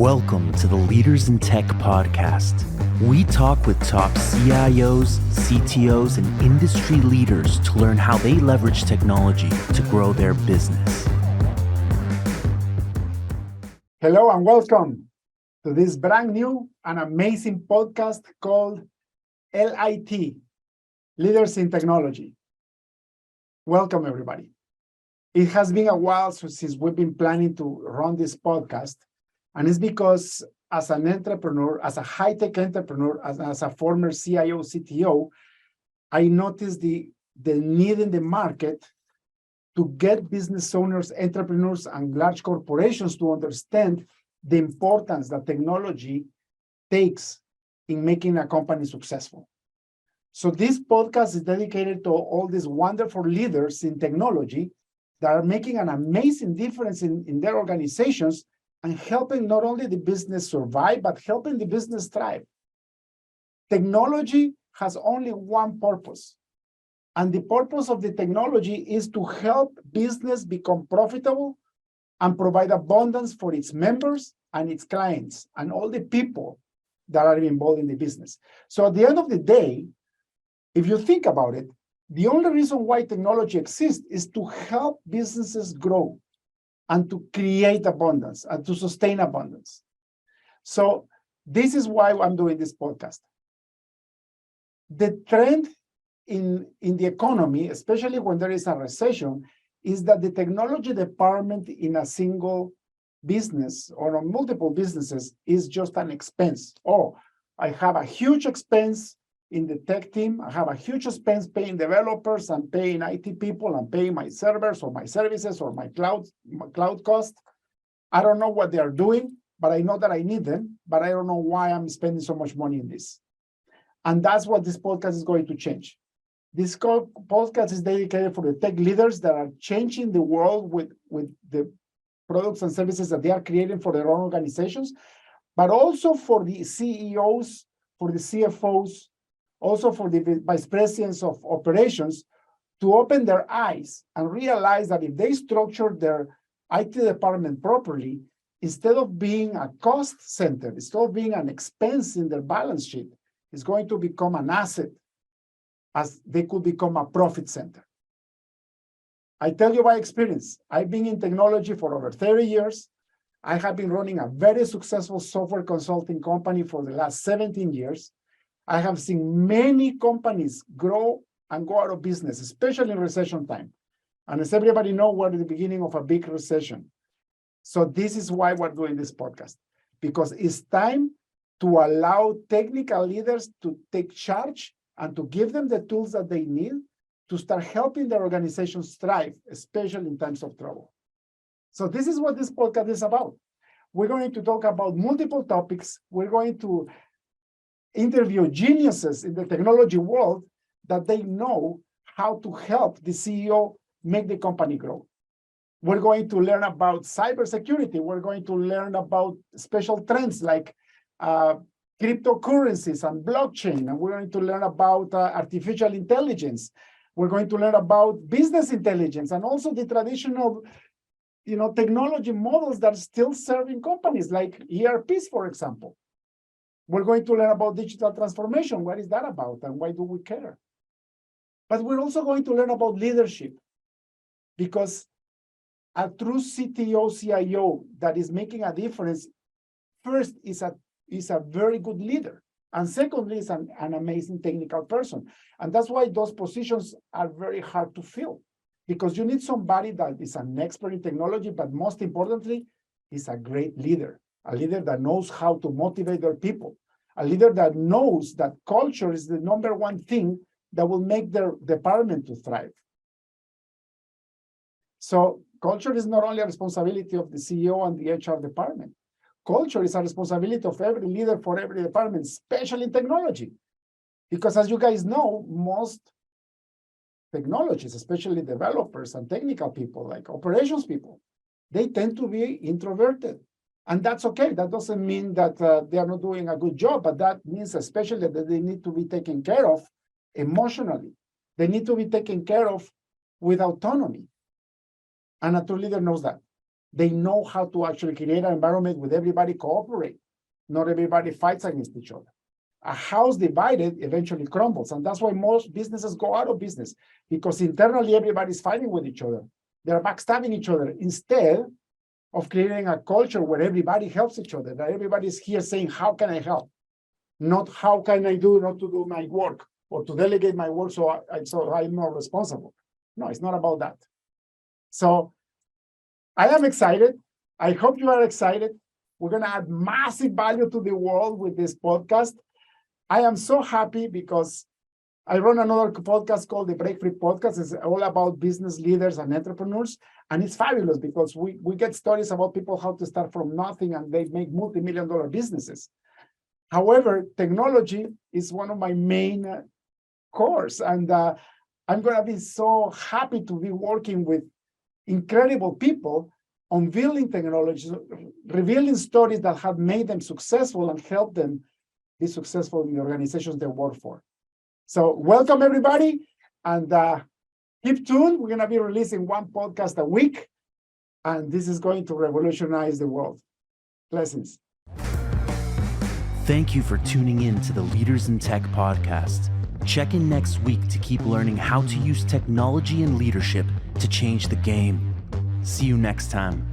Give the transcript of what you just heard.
Welcome to the Leaders in Tech podcast. We talk with top CIOs, CTOs, and industry leaders to learn how they leverage technology to grow their business. Hello and welcome to this brand new and amazing podcast called LIT, Leaders in Technology. Welcome, everybody. It has been a while since we've been planning to run this podcast, and it's because as an entrepreneur, as a high-tech entrepreneur, as a former CIO, CTO, I noticed the need in the market to get business owners, entrepreneurs, and large corporations to understand the importance that technology takes in making a company successful. So this podcast is dedicated to all these wonderful leaders in technology that are making an amazing difference in their organizations and helping not only the business survive, but helping the business thrive. Technology has only one purpose. And the purpose of the technology is to help business become profitable and provide abundance for its members and its clients and all the people that are involved in the business. So at the end of the day, if you think about it, the only reason why technology exists is to help businesses grow and to create abundance and to sustain abundance. So this is why I'm doing this podcast. The trend in the economy, especially when there is a recession, is that the technology department in a single business or on multiple businesses is just an expense. Oh, I have a huge expense in the tech team. I have a huge expense paying developers and paying IT people and paying my servers or my services or my cloud cost. I don't know what they are doing, but I know that I need them, but I don't know why I'm spending so much money in this. And that's what this podcast is going to change. This podcast is dedicated for the tech leaders that are changing the world with the products and services that they are creating for their own organizations, but also for the CEOs, for the CFOs, also for the vice presidents of operations to open their eyes and realize that if they structure their IT department properly, instead of being a cost center, instead of being an expense in their balance sheet, it's going to become an asset, as they could become a profit center. I tell you by experience, I've been in technology for over 30 years. I have been running a very successful software consulting company for the last 17 years. I have seen many companies grow and go out of business, especially in recession time. And as everybody knows, we're at the beginning of a big recession. So this is why we're doing this podcast, because it's time to allow technical leaders to take charge and to give them the tools that they need to start helping their organizations thrive, especially in times of trouble. So this is what this podcast is about. We're going to talk about multiple topics. We're going to interview geniuses in the technology world that they know how to help the CEO make the company grow. We're going to learn about cybersecurity. We're going to learn about special trends like cryptocurrencies and blockchain. And we're going to learn about artificial intelligence. We're going to learn about business intelligence and also the traditional technology models that are still serving companies like ERPs, for example. We're going to learn about digital transformation. What is that about and why do we care? But we're also going to learn about leadership, because a true CTO, CIO that is making a difference, first is a very good leader. And secondly, is an amazing technical person. And that's why those positions are very hard to fill, because you need somebody that is an expert in technology, but most importantly, is a great leader, a leader that knows how to motivate their people, a leader that knows that culture is the number one thing that will make their department to thrive. So culture is not only a responsibility of the CEO and the HR department. Culture is a responsibility of every leader for every department, especially in technology. Because as you guys know, most technologies, especially developers and technical people, like operations people, they tend to be introverted. And that's okay. That doesn't mean that they are not doing a good job, but that means especially that they need to be taken care of emotionally. They need to be taken care of with autonomy. And a true leader knows that. they know how to actually create an environment where everybody cooperate. Not everybody fights against each other. A house divided eventually crumbles. And that's why most businesses go out of business, because internally everybody's fighting with each other. They're backstabbing each other instead of creating a culture where everybody helps each other, that everybody's here saying, how can I help? Not how can I do not to do my work or to delegate my work so I'm more responsible. No, it's not about that. So I am excited. I hope you are excited. We're going to add massive value to the world with this podcast. I am so happy because I run another podcast called the Break Free Podcast. It's all about business leaders and entrepreneurs. And it's fabulous because we get stories about people how to start from nothing and they make multi-million-dollar businesses. However, technology is one of my main cores. And I'm going to be so happy to be working with incredible people on building technologies, revealing stories that have made them successful and helped them be successful in the organizations they work for. So welcome, everybody, and keep tuned. We're going to be releasing one podcast a week, and this is going to revolutionize the world. Blessings. Thank you for tuning in to the Leaders in Tech podcast. Check in next week to keep learning how to use technology and leadership to change the game. See you next time.